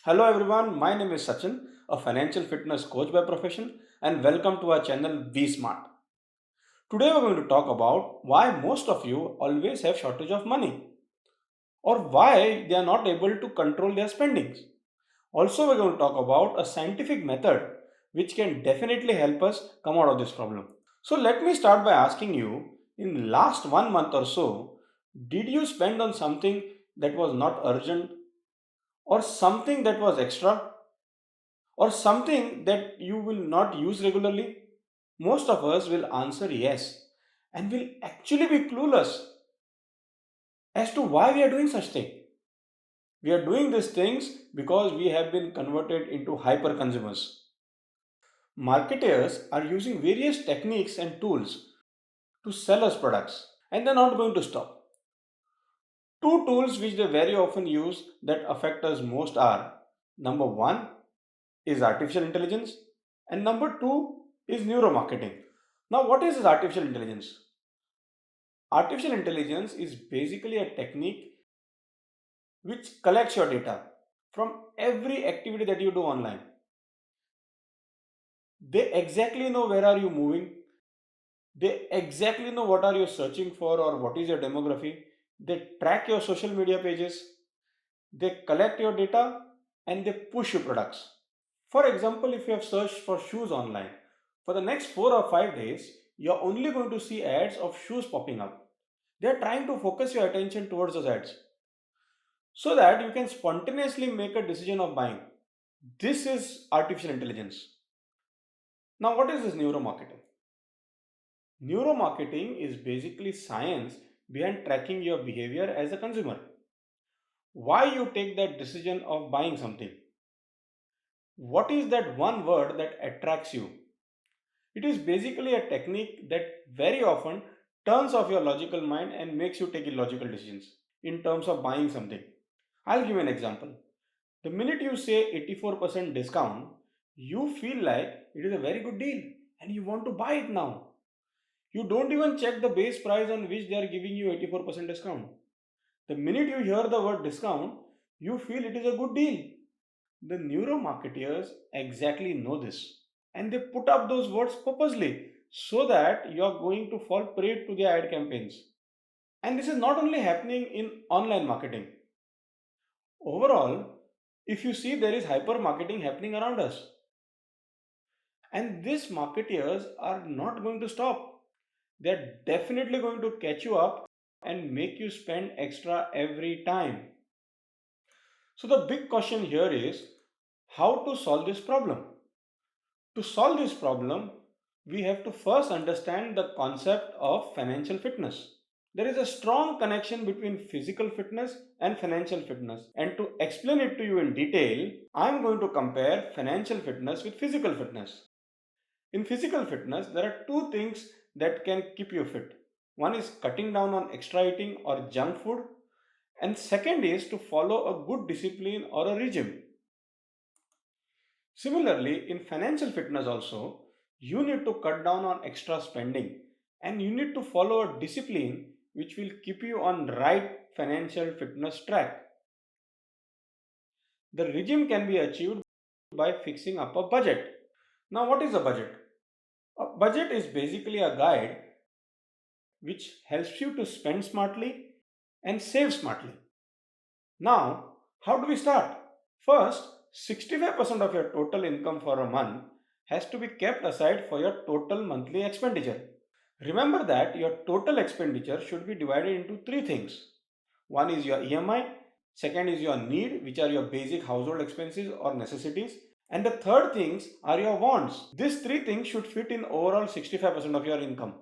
Hello everyone, my name is Sachin, a financial fitness coach by profession, and welcome to our channel BeSmart. Today we're going to talk about why most of you always have shortage of money or why they are not able to control their spendings. Also, we're going to talk about a scientific method which can definitely help us come out of this problem. So let me start by asking you, in last 1 month or so, did you spend on something that was not urgent or something that was extra or something that you will not use regularly? Most of us will answer yes and will actually be clueless as to why we are doing such thing. We are doing these things because we have been converted into hyper consumers. Marketers are using various techniques and tools to sell us products and they're not going to stop. Two tools which they very often use that affect us most are number one is artificial intelligence and number two is neuromarketing. Now, what is this artificial intelligence? Artificial intelligence is basically a technique which collects your data from every activity that you do online. They exactly know where are you moving. They exactly know what are you searching for or what is your demography. They track your social media pages. They collect your data and they push you products. For example, if you have searched for shoes online, for the next 4 or 5 days, you're only going to see ads of shoes popping up. They're trying to focus your attention towards those ads so that you can spontaneously make a decision of buying. This is artificial intelligence. Now, what is this neuromarketing? Neuromarketing is basically science behind tracking your behavior as a consumer. Why you take that decision of buying something? What is that one word that attracts you? It is basically a technique that very often turns off your logical mind and makes you take illogical decisions in terms of buying something. I'll give you an example. The minute you say 84% discount, you feel like it is a very good deal and you want to buy it now. You don't even check the base price on which they are giving you 84% discount. The minute you hear the word discount, you feel it is a good deal. The neuromarketers exactly know this and they put up those words purposely so that you are going to fall prey to their ad campaigns. And this is not only happening in online marketing. Overall, if you see, there is hyper marketing happening around us. And these marketeers are not going to stop. They're definitely going to catch you up and make you spend extra every time. So, the big question here is how to solve this problem. To solve this problem, we have to first understand the concept of financial fitness. There is a strong connection between physical fitness and financial fitness. And to explain it to you in detail, I am going to compare financial fitness with physical fitness. In physical fitness, there are two things that can keep you fit. One is cutting down on extra eating or junk food, and second is to follow a good discipline or a regime. Similarly, in financial fitness also, you need to cut down on extra spending and you need to follow a discipline which will keep you on right financial fitness track. The regime can be achieved by fixing up a budget. Now, what is a budget? A budget is basically a guide which helps you to spend smartly and save smartly. Now, how do we start? First, 65% of your total income for a month has to be kept aside for your total monthly expenditure. Remember that your total expenditure should be divided into three things. One is your EMI, second is your need, which are your basic household expenses or necessities, and the third things are your wants. These three things should fit in overall 65% of your income.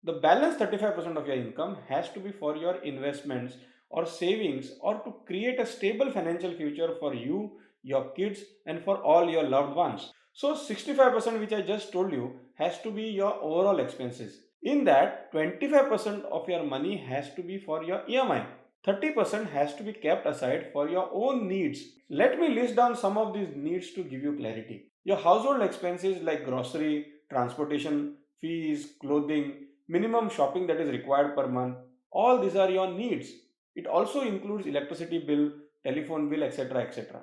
The balance 35% of your income has to be for your investments or savings or to create a stable financial future for you, your kids, and for all your loved ones. So, 65% which I just told you has to be your overall expenses. In that, 25% of your money has to be for your EMI. 30% has to be kept aside for your own needs. Let me list down some of these needs to give you clarity. Your household expenses like grocery, transportation, fees, clothing, minimum shopping that is required per month, all these are your needs. It also includes electricity bill, telephone bill, etc. etc.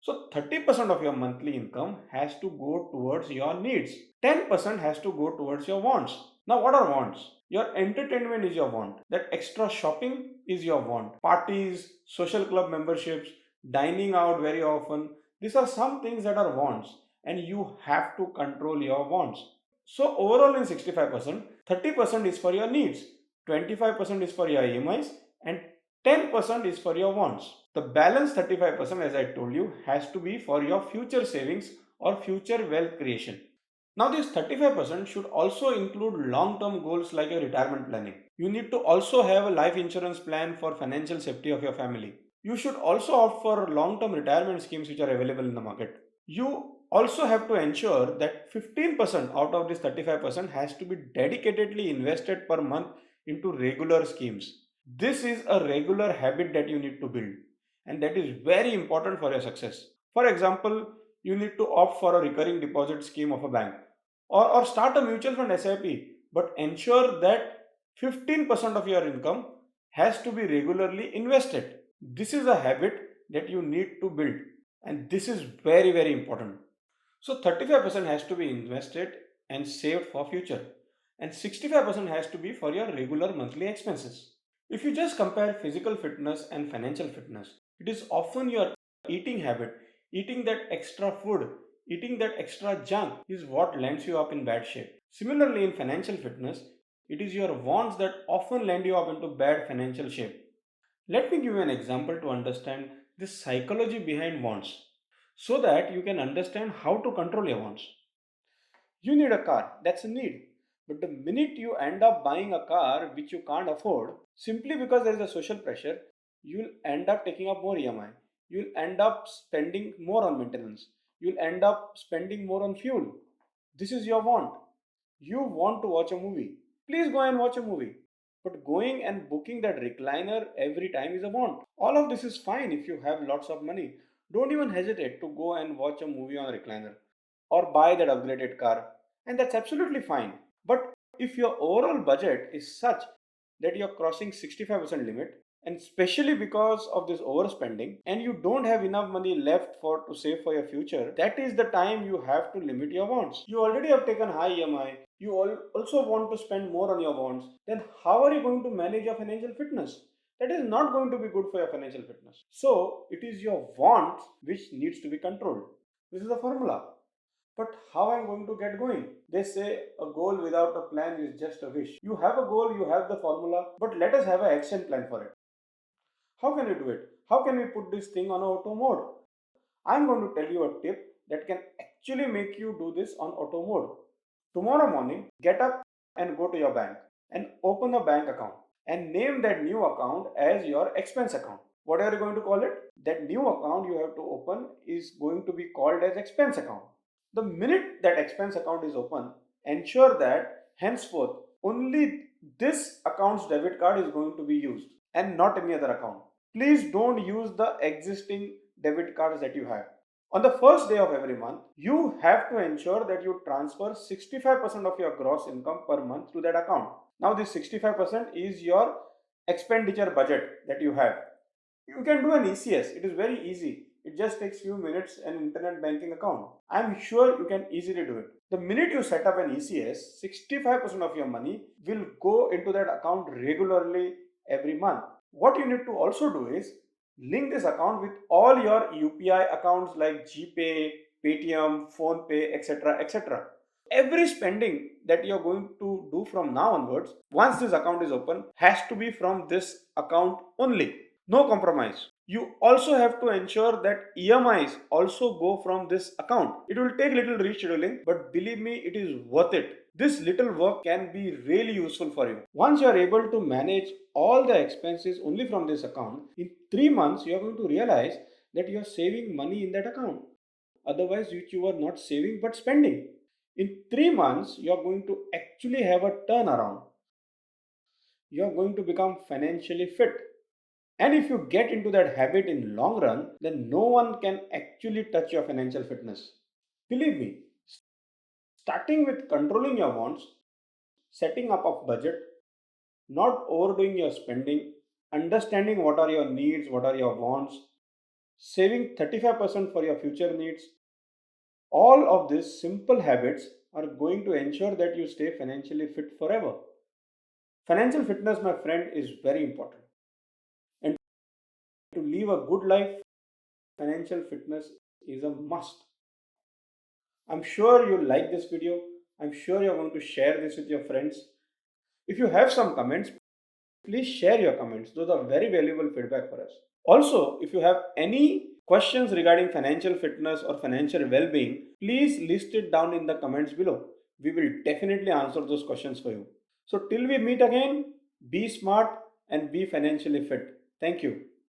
So 30% of your monthly income has to go towards your needs. 10% has to go towards your wants. Now what are wants? Your entertainment is your want. That extra shopping is your want. Parties, social club memberships, dining out very often. These are some things that are wants and you have to control your wants. So overall in 65%, 30% is for your needs, 25% is for your EMIs and 10% is for your wants. The balance 35%, as I told you, has to be for your future savings or future wealth creation. Now this 35% should also include long-term goals like your retirement planning. You need to also have a life insurance plan for financial safety of your family. You should also opt for long-term retirement schemes which are available in the market. You also have to ensure that 15% out of this 35% has to be dedicatedly invested per month into regular schemes. This is a regular habit that you need to build and that is very important for your success. For example, you need to opt for a recurring deposit scheme of a bank or start a mutual fund SIP, but ensure that 15% of your income has to be regularly invested. This is a habit that you need to build and this is very very important. So 35% has to be invested and saved for future and 65% has to be for your regular monthly expenses. If you just compare physical fitness and financial fitness, it is often your eating habit, eating that extra food, eating that extra junk is what lands you up in bad shape. Similarly, in financial fitness, it is your wants that often land you up into bad financial shape. Let me give you an example to understand the psychology behind wants so that you can understand how to control your wants. You need a car, that's a need. But the minute you end up buying a car which you can't afford, simply because there is a social pressure, you'll end up taking up more EMI. You'll end up spending more on maintenance. You'll end up spending more on fuel. This is your want. You want to watch a movie. Please go and watch a movie. But going and booking that recliner every time is a want. All of this is fine if you have lots of money. Don't even hesitate to go and watch a movie on a recliner or buy that upgraded car. And that's absolutely fine. But if your overall budget is such that you're crossing 65% limit, and especially because of this overspending, and you don't have enough money left for to save for your future, that is the time you have to limit your wants. You already have taken high EMI, you also want to spend more on your wants, then how are you going to manage your financial fitness? That is not going to be good for your financial fitness. So it is your wants which needs to be controlled. This is the formula. But how am I going to get going? They say a goal without a plan is just a wish. You have a goal, you have the formula, but let us have an action plan for it. How can you do it? How can we put this thing on auto mode? I'm going to tell you a tip that can actually make you do this on auto mode. Tomorrow morning, get up and go to your bank and open a bank account and name that new account as your expense account. What are you going to call it? That new account you have to open is going to be called as expense account. The minute that expense account is open, ensure that henceforth only this account's debit card is going to be used and not any other account. Please don't use the existing debit cards that you have. On the first day of every month, you have to ensure that you transfer 65% of your gross income per month to that account. Now, this 65% is your expenditure budget that you have. You can do an ECS. It is very easy. It just takes few minutes and internet banking account. I'm sure you can easily do it. The minute you set up an ECS, 65% of your money will go into that account regularly every month. What you need to also do is link this account with all your UPI accounts like GPay, Paytm, PhonePe, etc. etc. Every spending that you're going to do from now onwards, once this account is open, has to be from this account only. No compromise. You also have to ensure that EMIs also go from this account. It will take little rescheduling, but believe me, it is worth it. This little work can be really useful for you. Once you are able to manage all the expenses only from this account, in 3 months you are going to realize that you are saving money in that account. Otherwise, which you are not saving but spending. In 3 months, you are going to actually have a turnaround. You are going to become financially fit. And if you get into that habit in long run, then no one can actually touch your financial fitness. Believe me, starting with controlling your wants, setting up a budget, not overdoing your spending, understanding what are your needs, what are your wants, saving 35% for your future needs. All of these simple habits are going to ensure that you stay financially fit forever. Financial fitness, my friend, is very important. And to live a good life, financial fitness is a must. I'm sure you like this video. I'm sure you're going to share this with your friends. If you have some comments, please share your comments. Those are very valuable feedback for us. Also, if you have any questions regarding financial fitness or financial well being, please list it down in the comments below. We will definitely answer those questions for you. So, till we meet again, be smart and be financially fit. Thank you.